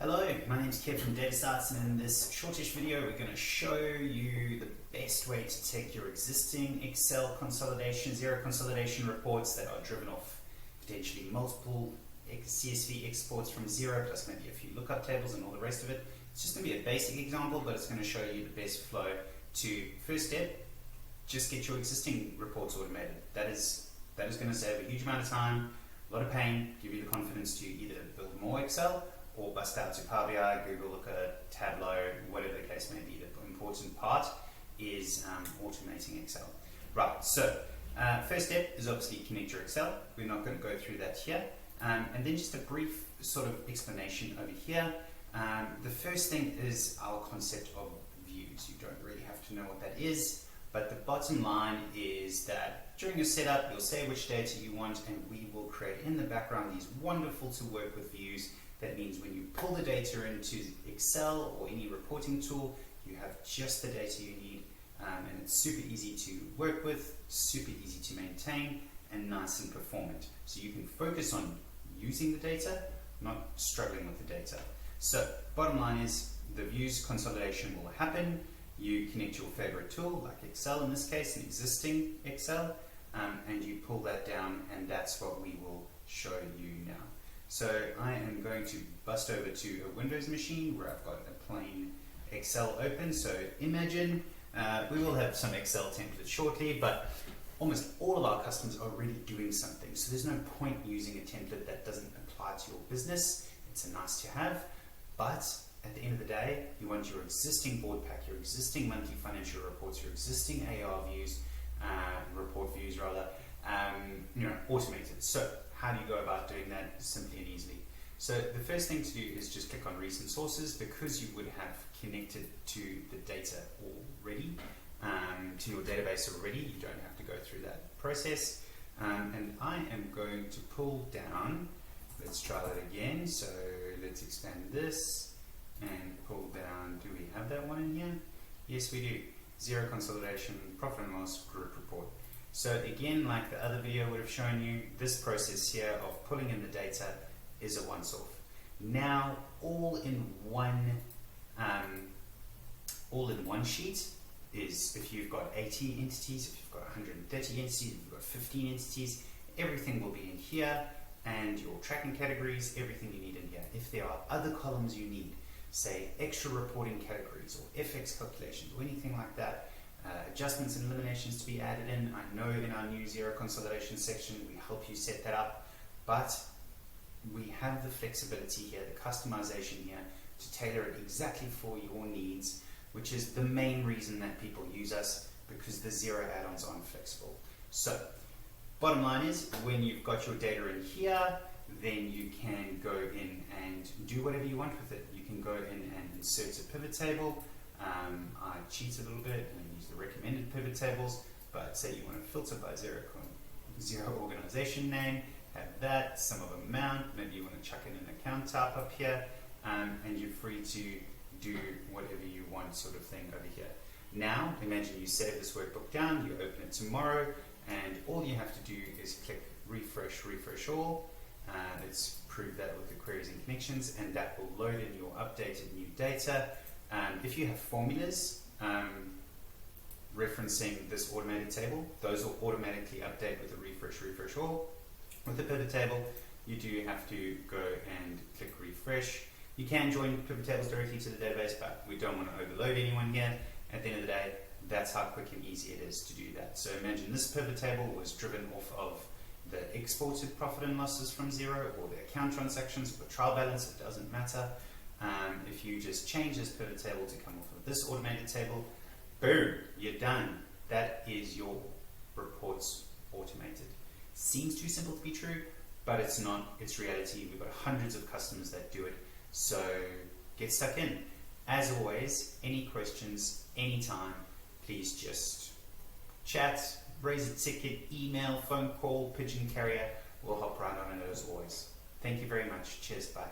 Hello, my name is Kev from dataSights, and in this shortish video we're going to show you the best way to take your existing Excel consolidation, Xero consolidation reports that are driven off potentially multiple CSV exports from Xero, plus maybe a few lookup tables and all the rest of it. It's just going to be a basic example, but it's going to show you the best flow to, first step, just get your existing reports automated. That is going to save a huge amount of time, a lot of pain, give you the confidence to either build more Excel or bust out to Power BI, Google Looker, Tableau, whatever the case may be. The important part is automating Excel. Right, so first step is obviously connect your Excel. We're not going to go through that here. And then just a brief sort of explanation over here. The first thing is our concept of views. You don't really have to know what that is, but the bottom line is that during your setup, you'll say which data you want, and we will create in the background these wonderful to work with views. That means when you pull the data into Excel or any reporting tool, you have just the data you need, and it's super easy to work with, super easy to maintain, and nice and performant. So you can focus on using the data, not struggling with the data. So bottom line is the views consolidation will happen. You connect your favorite tool, like Excel in this case, an existing Excel, and you pull that down, and that's what we will show you now. So I am going to bust over to a Windows machine where I've got a plain Excel open. So imagine, we will have some Excel templates shortly, but almost all of our customers are already doing something. So there's no point using a template that doesn't apply to your business. It's a nice to have, but at the end of the day, you want your existing board pack, your existing monthly financial reports, your existing AR views, report views rather, automated. So how do you go about doing that simply and easily? So the first thing to do is just click on recent sources, because you would have connected to the data already, to your database already. You don't have to go through that process. And I am going to pull down, let's try that again. So let's expand this and pull down, do we have that one in here? Yes, we do. Xero Consolidation, Profit and Loss, Group Report. So again, like the other video would have shown you, this process here of pulling in the data is a once-off. Now, all in one sheet is if you've got 80 entities, if you've got 130 entities, if you've got 15 entities, everything will be in here, and your tracking categories, everything you need in here. If there are other columns you need, say extra reporting categories or FX calculations or anything like that, adjustments and eliminations to be added in. I know in our new Xero Consolidation section we help you set that up, but we have the flexibility here, the customization here, to tailor it exactly for your needs, which is the main reason that people use us, because the Xero add-ons aren't flexible. So bottom line is, when you've got your data in here, then you can go in and do whatever you want with it. You can go in and insert a pivot table. I cheat a little bit and use the recommended pivot tables, but say you want to filter by Xero organization name, have that, sum of amount, maybe you want to chuck in an account type up here, and you're free to do whatever you want sort of thing over here. Now, imagine you save this workbook down, you open it tomorrow, and all you have to do is click refresh all. Let's prove that with the queries and connections, and that will load in your updated new data. If you have formulas referencing this automated table, those will automatically update with the refresh all. With the pivot table, you do have to go and click refresh. You can join pivot tables directly to the database, but we don't want to overload anyone here. At the end of the day, that's how quick and easy it is to do that. So imagine this pivot table was driven off of the exported profit and losses from Xero, or the account transactions, or the trial balance, it doesn't matter. If you just change this pivot table to come off of this automated table, boom, you're done. That is your reports automated. Seems too simple to be true, but it's not. It's reality. We've got hundreds of customers that do it, so get stuck in. As always, any questions, anytime, please just chat, raise a ticket, email, phone call, pigeon carrier. We'll hop right on it as always. Thank you very much. Cheers. Bye.